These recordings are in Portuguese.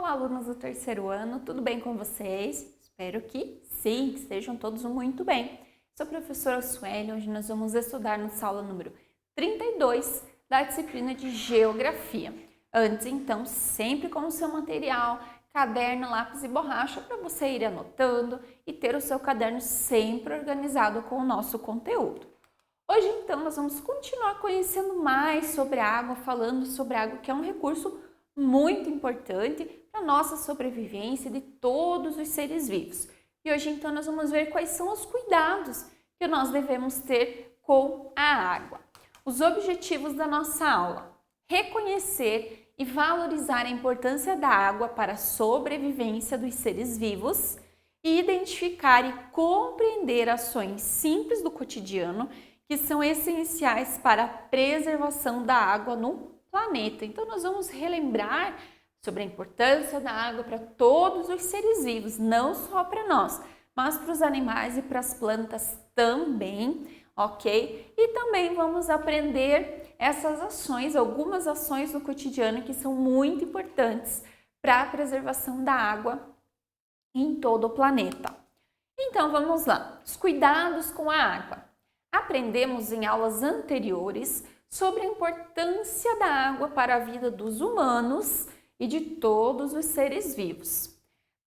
Olá, alunos do terceiro ano, tudo bem com vocês? Espero que sim, que estejam todos muito bem. Sou a professora Sueli, hoje nós vamos estudar nossa aula número 32 da disciplina de Geografia. Antes, então, sempre com o seu material, caderno, lápis e borracha para você ir anotando e ter o seu caderno sempre organizado com o nosso conteúdo. Hoje, então, nós vamos continuar conhecendo mais sobre a água, falando sobre a água, que é um recurso muito importante para a nossa sobrevivência de todos os seres vivos. E hoje, então, nós vamos ver quais são os cuidados que nós devemos ter com a água. Os objetivos da nossa aula: reconhecer e valorizar a importância da água para a sobrevivência dos seres vivos e identificar e compreender ações simples do cotidiano que são essenciais para a preservação da água no planeta. Então, nós vamos relembrar sobre a importância da água para todos os seres vivos, não só para nós, mas para os animais e para as plantas também, ok? E também vamos aprender essas ações, algumas ações no cotidiano que são muito importantes para a preservação da água em todo o planeta. Então, vamos lá. Os cuidados com a água. Aprendemos em aulas anteriores sobre a importância da água para a vida dos humanos e de todos os seres vivos.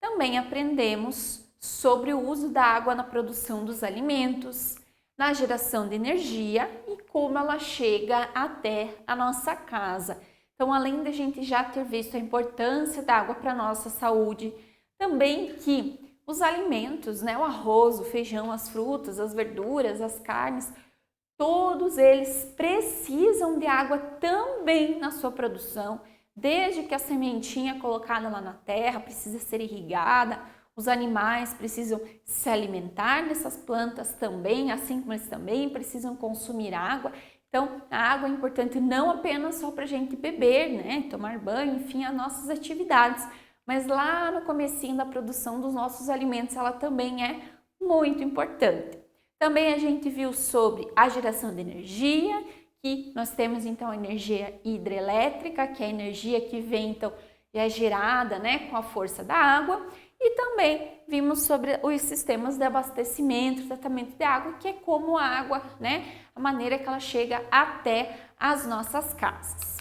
Também aprendemos sobre o uso da água na produção dos alimentos, na geração de energia e como ela chega até a nossa casa. Então, além de a gente já ter visto a importância da água para a nossa saúde, também que os alimentos, né, o arroz, o feijão, as frutas, as verduras, as carnes, todos eles precisam de água também na sua produção, desde que a sementinha colocada lá na terra precisa ser irrigada, os animais precisam se alimentar dessas plantas também, assim como eles também precisam consumir água. Então, a água é importante não apenas só para a gente beber, né, tomar banho, enfim, as nossas atividades, mas lá no comecinho da produção dos nossos alimentos ela também é muito importante. Também a gente viu sobre a geração de energia, que nós temos então a energia hidrelétrica, que é a energia que vem então e é gerada, né, com a força da água, e também vimos sobre os sistemas de abastecimento, tratamento de água, que é como a água, né, a maneira que ela chega até as nossas casas.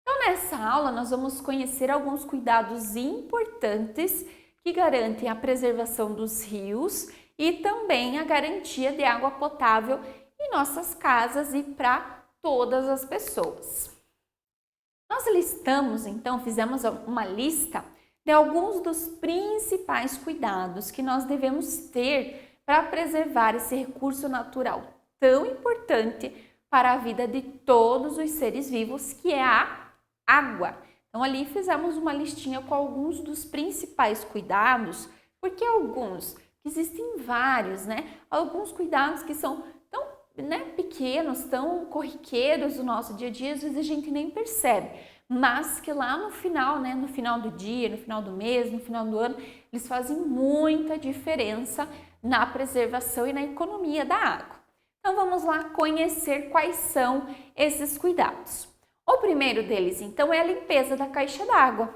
Então, nessa aula, nós vamos conhecer alguns cuidados importantes que garantem a preservação dos rios e também a garantia de água potável em nossas casas e para todas as pessoas. Nós listamos, então, fizemos uma lista de alguns dos principais cuidados que nós devemos ter para preservar esse recurso natural tão importante para a vida de todos os seres vivos, que é a água. Então, ali fizemos uma listinha com alguns dos principais cuidados, porque existem vários, né? Alguns cuidados que são tão, né, pequenos, tão corriqueiros do nosso dia a dia, às vezes a gente nem percebe, mas que lá no final, né, no final do dia, no final do mês, no final do ano, eles fazem muita diferença na preservação e na economia da água. Então, vamos lá conhecer quais são esses cuidados. O primeiro deles, então, é a limpeza da caixa d'água.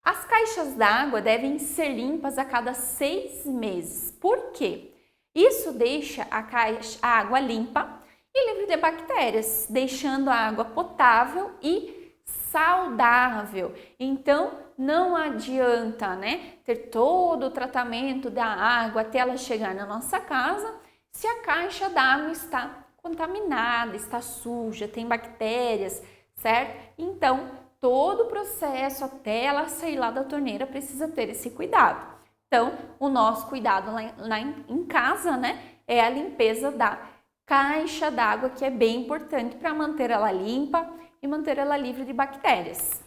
As caixas d'água devem ser limpas a cada 6 meses. Por quê? Isso deixa a água limpa e livre de bactérias, deixando a água potável e saudável. Então, não adianta, né, ter todo o tratamento da água até ela chegar na nossa casa se a caixa d'água está contaminada, está suja, tem bactérias, certo? Então, todo o processo até ela sair lá da torneira precisa ter esse cuidado. Então, o nosso cuidado lá em casa, né, é a limpeza da caixa d'água, que é bem importante para manter ela limpa e manter ela livre de bactérias.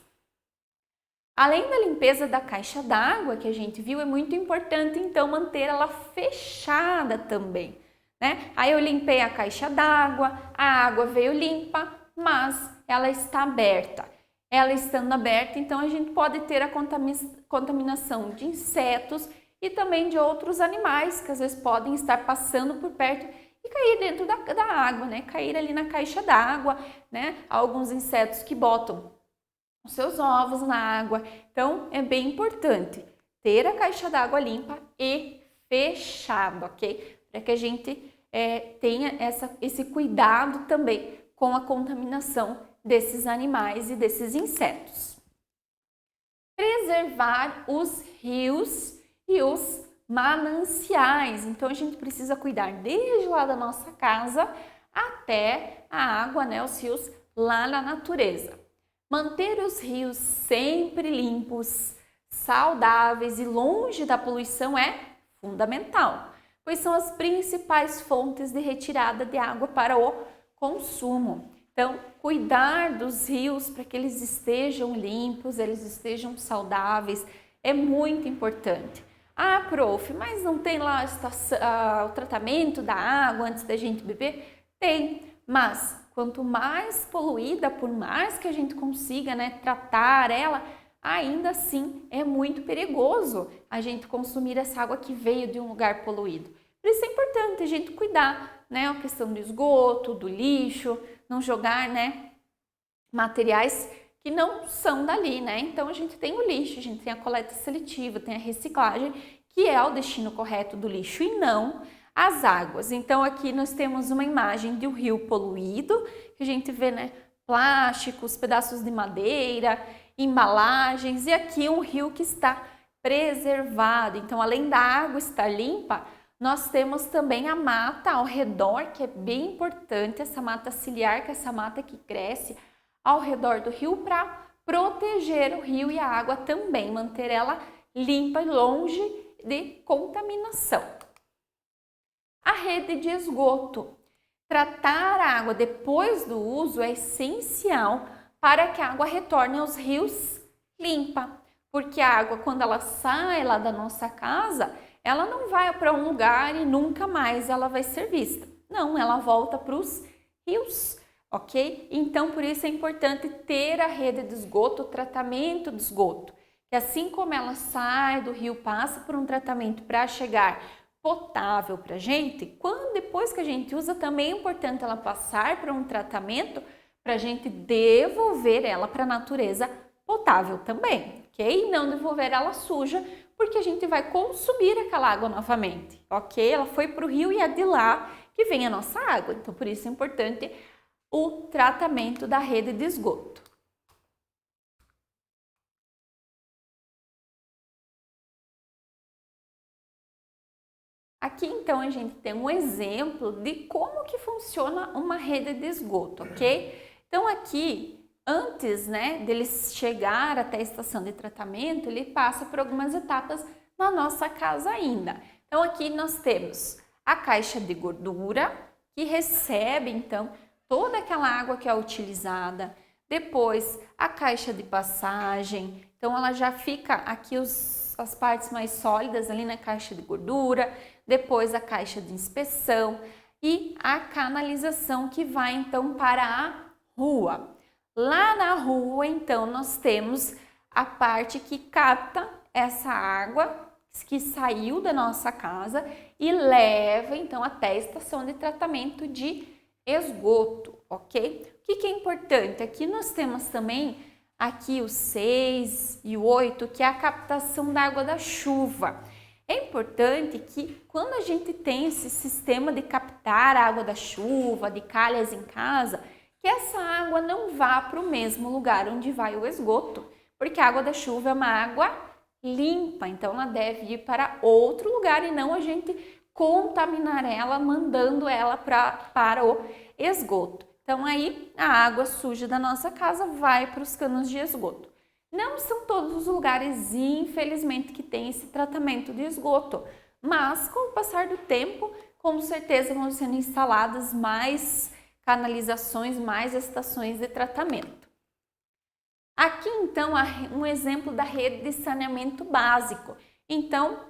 Além da limpeza da caixa d'água que a gente viu, é muito importante então manter ela fechada também, né? Aí eu limpei a caixa d'água, a água veio limpa, mas ela está aberta. Ela estando aberta, então a gente pode ter a contaminação de insetos e também de outros animais que às vezes podem estar passando por perto e cair dentro da água, né? Cair ali na caixa d'água, né? Há alguns insetos que botam os seus ovos na água. Então, é bem importante ter a caixa d'água limpa e fechada, ok? Para que a gente tenha esse cuidado também com a contaminação desses animais e desses insetos. Preservar os rios e os mananciais. Então, a gente precisa cuidar desde lá da nossa casa até a água, né, os rios lá na natureza. Manter os rios sempre limpos, saudáveis e longe da poluição é fundamental, pois são as principais fontes de retirada de água para o consumo. Então, cuidar dos rios para que eles estejam limpos, eles estejam saudáveis, é muito importante. Ah, prof, mas não tem lá o tratamento da água antes da gente beber? Tem, mas quanto mais poluída, por mais que a gente consiga, né, tratar ela, ainda assim é muito perigoso a gente consumir essa água que veio de um lugar poluído. Por isso é importante a gente cuidar, né, a questão do esgoto, do lixo, não jogar, né, materiais que não são dali, né? Então a gente tem o lixo, a gente tem a coleta seletiva, tem a reciclagem, que é o destino correto do lixo e não as águas. Então aqui nós temos uma imagem de um rio poluído, que a gente vê, né, plásticos, pedaços de madeira, embalagens, e aqui um rio que está preservado. Então, além da água estar limpa, nós temos também a mata ao redor, que é bem importante, essa mata ciliar, que é essa mata que cresce ao redor do rio para proteger o rio e a água também, manter ela limpa e longe de contaminação. A rede de esgoto. Tratar a água depois do uso é essencial para que a água retorne aos rios limpa, porque a água, quando ela sai lá da nossa casa, ela não vai para um lugar e nunca mais ela vai ser vista. Não, ela volta para os rios, ok? Então, por isso é importante ter a rede de esgoto, o tratamento de esgoto, que assim como ela sai do rio, passa por um tratamento para chegar potável para a gente, depois que a gente usa, também é importante ela passar por um tratamento para a gente devolver ela para a natureza potável também, ok? E não devolver ela suja, porque a gente vai consumir aquela água novamente, ok? Ela foi para o rio e é de lá que vem a nossa água, então por isso é importante o tratamento da rede de esgoto. Aqui então a gente tem um exemplo de como que funciona uma rede de esgoto, ok? Então aqui, antes, né, dele chegar até a estação de tratamento, ele passa por algumas etapas na nossa casa ainda. Então aqui nós temos a caixa de gordura, que recebe então toda aquela água que é utilizada. Depois a caixa de passagem, então ela já fica aqui as partes mais sólidas ali na caixa de gordura. Depois a caixa de inspeção e a canalização que vai então para a rua. Lá na rua, então, nós temos a parte que capta essa água que saiu da nossa casa e leva então até a estação de tratamento de esgoto, ok? O que é importante? Aqui nós temos também aqui o 6 e o 8, que é a captação da água da chuva. É importante que quando a gente tem esse sistema de captar a água da chuva, de calhas em casa, que essa água não vá para o mesmo lugar onde vai o esgoto, porque a água da chuva é uma água limpa, então ela deve ir para outro lugar e não a gente contaminar ela, mandando ela para o esgoto. Então aí a água suja da nossa casa vai para os canos de esgoto. Não são todos os lugares, infelizmente, que tem esse tratamento de esgoto, mas com o passar do tempo, com certeza vão sendo instaladas mais canalizações, mais estações de tratamento. Aqui, então, um exemplo da rede de saneamento básico. Então,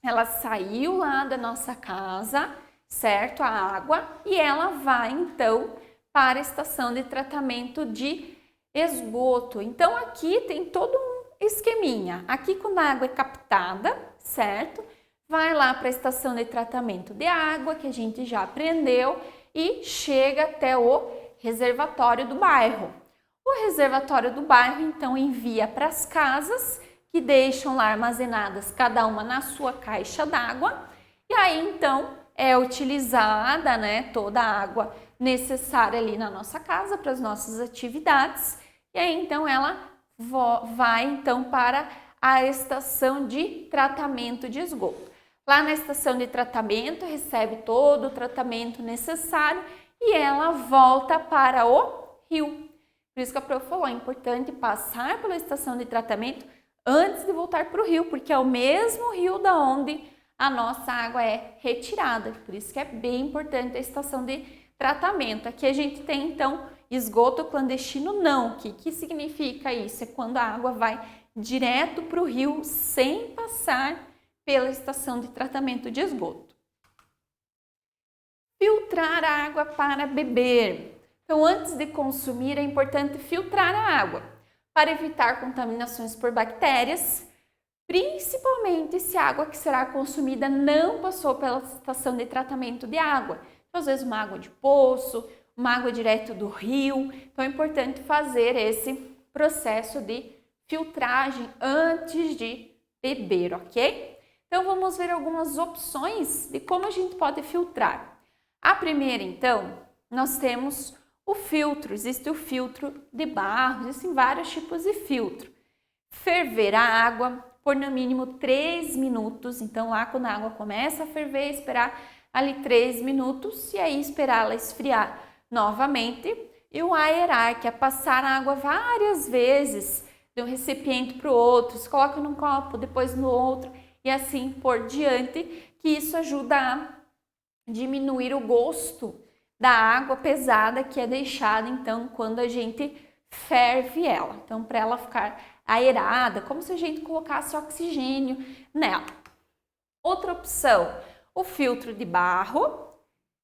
ela saiu lá da nossa casa, certo? A água, e ela vai, então, para a estação de tratamento de esgoto. Então aqui tem todo um esqueminha. Aqui quando a água é captada, certo? Vai lá para a estação de tratamento de água, que a gente já aprendeu, e chega até o reservatório do bairro. O O reservatório do bairro, então, envia para as casas que deixam lá armazenadas, cada uma na sua caixa d'água. E aí, então, é utilizada, né, toda a água necessária ali na nossa casa para as nossas atividades. E aí, então, ela vai, então, para a estação de tratamento de esgoto. Lá na estação de tratamento, recebe todo o tratamento necessário e ela volta para o rio. Por isso que a prof falou, é importante passar pela estação de tratamento antes de voltar para o rio, porque é o mesmo rio da onde a nossa água é retirada. Por isso que é bem importante a estação de tratamento. Aqui a gente tem, então, esgoto clandestino não. O que significa isso? É quando a água vai direto para o rio sem passar pela estação de tratamento de esgoto. Filtrar a água para beber. Então, antes de consumir, é importante filtrar a água para evitar contaminações por bactérias, principalmente se a água que será consumida não passou pela estação de tratamento de água. Então, às vezes, uma água de poço, uma água direto do rio. Então, é importante fazer esse processo de filtragem antes de beber, ok? Então, vamos ver algumas opções de como a gente pode filtrar. A primeira, então, nós temos o filtro. Existe o filtro de barro, existem vários tipos de filtro. Ferver a água por no mínimo 3 minutos. Então, lá quando a água começa a ferver, esperar ali 3 minutos e aí esperar ela esfriar novamente. E o aerar, que é passar a água várias vezes de um recipiente para o outro. Se coloca num copo, depois no outro e assim por diante, que isso ajuda a diminuir o gosto da água pesada que é deixada, então, quando a gente ferve ela. Então, para ela ficar aerada, como se a gente colocasse oxigênio nela. Outra opção, o filtro de barro.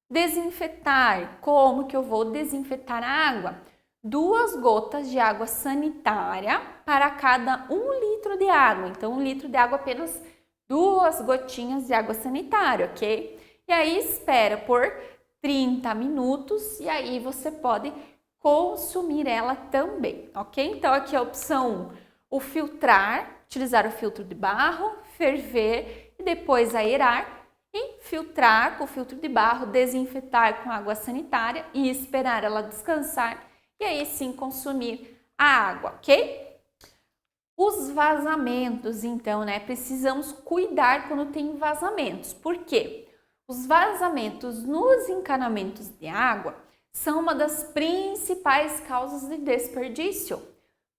Desinfetar. Como que eu vou desinfetar a água? 2 gotas de água sanitária para cada 1 litro de água. Então, 1 litro de água, apenas 2 gotinhas de água sanitária, ok? E aí, espera por 30 minutos e aí você pode consumir ela também, ok? Então, aqui a opção 1, o filtrar, utilizar o filtro de barro, ferver e depois aerar. E filtrar com o filtro de barro, desinfetar com água sanitária e esperar ela descansar e aí sim consumir a água, ok? Os vazamentos, então, né? Precisamos cuidar quando tem vazamentos. Por quê? Os vazamentos nos encanamentos de água são uma das principais causas de desperdício.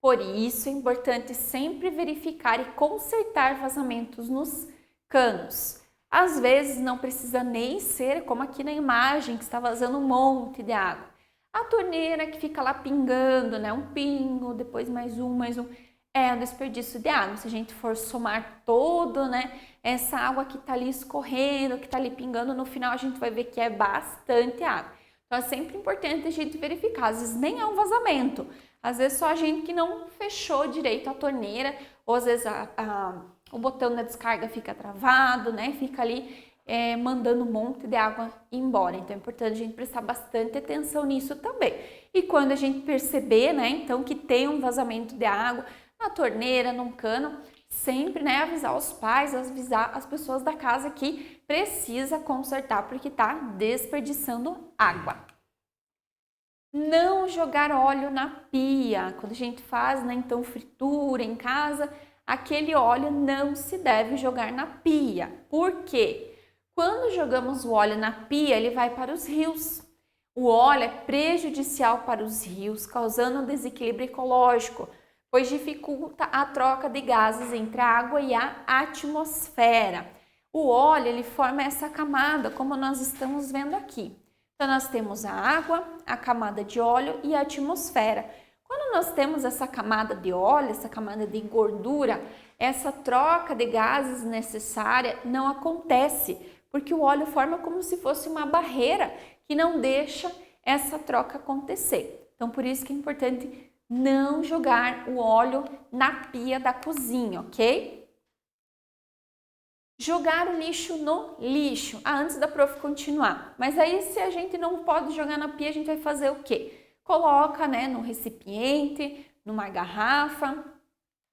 Por isso, é importante sempre verificar e consertar vazamentos nos canos. Às vezes não precisa nem ser como aqui na imagem, que está vazando um monte de água. A torneira que fica lá pingando, né? Um pingo, depois mais um, é um desperdício de água. Se a gente for somar todo, né? Essa água que está ali escorrendo, que está ali pingando, no final a gente vai ver que é bastante água. Então é sempre importante a gente verificar. Às vezes nem é um vazamento, às vezes só a gente que não fechou direito a torneira, ou às vezes o botão da descarga fica travado, né? Fica ali mandando um monte de água embora. Então é importante a gente prestar bastante atenção nisso também. E quando a gente perceber, né, então que tem um vazamento de água na torneira, num cano, sempre, né, avisar os pais, avisar as pessoas da casa que precisa consertar porque está desperdiçando água. Não jogar óleo na pia. Quando a gente faz, né, então fritura em casa, aquele óleo não se deve jogar na pia. Por quê? Quando jogamos o óleo na pia, ele vai para os rios. O óleo é prejudicial para os rios, causando um desequilíbrio ecológico, pois dificulta a troca de gases entre a água e a atmosfera. O óleo, ele forma essa camada, como nós estamos vendo aqui. Então, nós temos a água, a camada de óleo e a atmosfera. Quando nós temos essa camada de óleo, essa camada de gordura, essa troca de gases necessária não acontece, porque o óleo forma como se fosse uma barreira que não deixa essa troca acontecer. Então, por isso que é importante não jogar o óleo na pia da cozinha, ok? Jogar o lixo no lixo. Antes da prof continuar. Mas aí, se a gente não pode jogar na pia, a gente vai fazer o quê? coloca, né, no recipiente, numa garrafa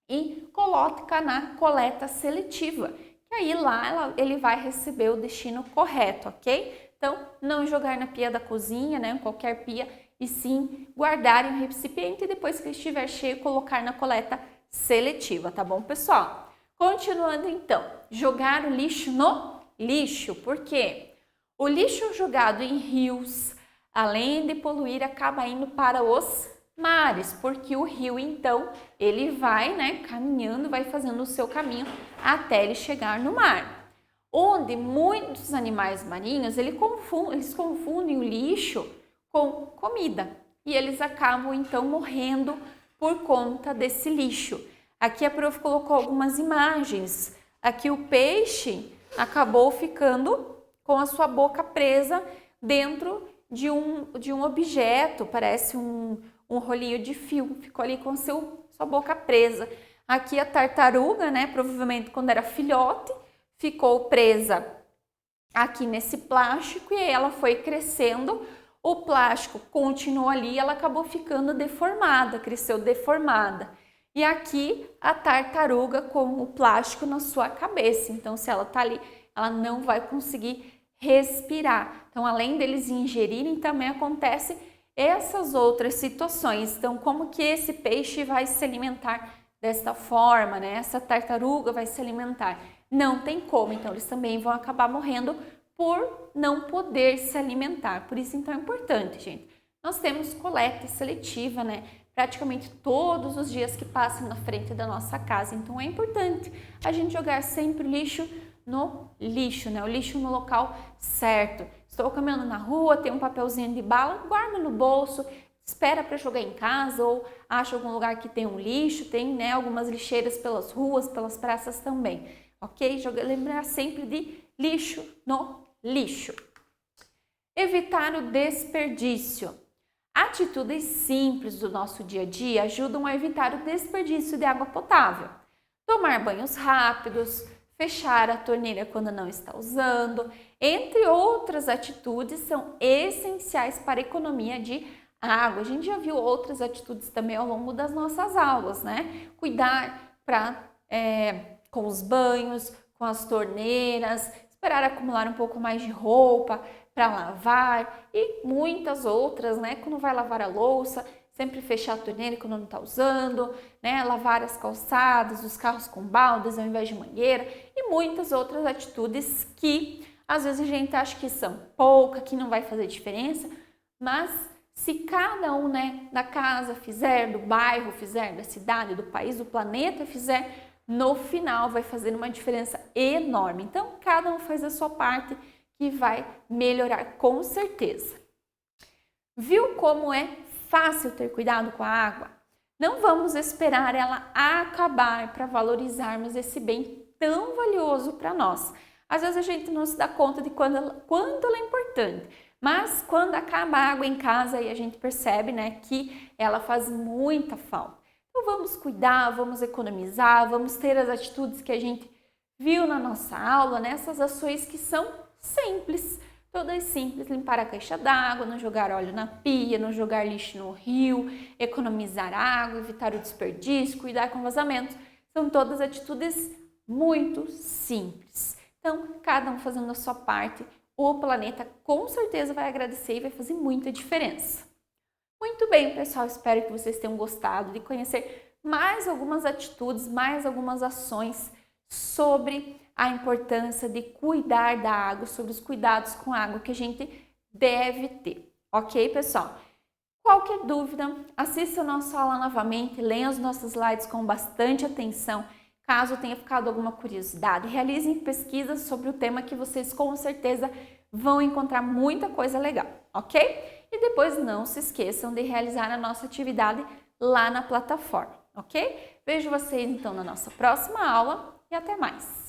e coloca na coleta seletiva. E aí lá ele vai receber o destino correto, ok? Então, não jogar na pia da cozinha, né, em qualquer pia, e sim guardar em um recipiente e depois que estiver cheio, colocar na coleta seletiva, tá bom, pessoal? Continuando então, jogar o lixo no lixo, por quê? O lixo jogado em rios, além de poluir, acaba indo para os mares, porque o rio então, ele vai, né, caminhando, vai fazendo o seu caminho até ele chegar no mar. Onde muitos animais marinhos, eles confundem o lixo com comida e eles acabam então morrendo por conta desse lixo. Aqui a prof colocou algumas imagens. Aqui o peixe acabou ficando com a sua boca presa dentro de um objeto, parece um rolinho de fio, ficou ali com sua boca presa. Aqui a tartaruga, né, provavelmente quando era filhote, ficou presa aqui nesse plástico e ela foi crescendo, o plástico continuou ali e ela acabou ficando deformada, cresceu deformada. E aqui a tartaruga com o plástico na sua cabeça, então se ela tá ali, ela não vai conseguir respirar. Então além deles ingerirem, também acontece essas outras situações. Então como que esse peixe vai se alimentar desta forma, né? Essa tartaruga vai se alimentar? Não tem como, então eles também vão acabar morrendo por não poder se alimentar. Por isso, então, é importante, gente. Nós temos coleta seletiva, né? Praticamente todos os dias que passam na frente da nossa casa. Então, é importante a gente jogar sempre o lixo no lixo, né? O lixo no local certo. Estou caminhando na rua, tem um papelzinho de bala, guarda no bolso, espera para jogar em casa ou acha algum lugar que tem um lixo, tem, né, algumas lixeiras pelas ruas, pelas praças também. Ok? Lembrar sempre de lixo no lixo. Evitar o desperdício. Atitudes simples do nosso dia a dia ajudam a evitar o desperdício de água potável. Tomar banhos rápidos, fechar a torneira quando não está usando, entre outras atitudes, são essenciais para a economia de água. A gente já viu outras atitudes também ao longo das nossas aulas, né? Cuidar com os banhos, com as torneiras, esperar acumular um pouco mais de roupa para lavar e muitas outras, né? Quando vai lavar a louça, sempre fechar a torneira quando não está usando, né? Lavar as calçadas, os carros com baldes ao invés de mangueira e muitas outras atitudes que às vezes a gente acha que são pouca, que não vai fazer diferença, mas se cada um, né, da casa fizer, do bairro fizer, da cidade, do país, do planeta fizer, no final vai fazer uma diferença enorme. Então, cada um faz a sua parte que vai melhorar com certeza. Viu como é fácil ter cuidado com a água? Não vamos esperar ela acabar para valorizarmos esse bem tão valioso para nós. Às vezes a gente não se dá conta de quanto ela é importante, mas quando acaba a água em casa aí a gente percebe, né, que ela faz muita falta. Então vamos cuidar, vamos economizar, vamos ter as atitudes que a gente viu na nossa aula, né? Essas ações que são simples, todas simples, limpar a caixa d'água, não jogar óleo na pia, não jogar lixo no rio, economizar água, evitar o desperdício, cuidar com vazamentos, são todas atitudes muito simples. Então, cada um fazendo a sua parte, o planeta com certeza vai agradecer e vai fazer muita diferença. Muito bem, pessoal, espero que vocês tenham gostado de conhecer mais algumas atitudes, mais algumas ações sobre a importância de cuidar da água, sobre os cuidados com a água que a gente deve ter. Ok, pessoal? Qualquer dúvida, assista a nossa aula novamente, leia os nossos slides com bastante atenção. Caso tenha ficado alguma curiosidade, realizem pesquisas sobre o tema que vocês com certeza vão encontrar muita coisa legal, ok? E depois não se esqueçam de realizar a nossa atividade lá na plataforma, ok? Vejo vocês então na nossa próxima aula e até mais!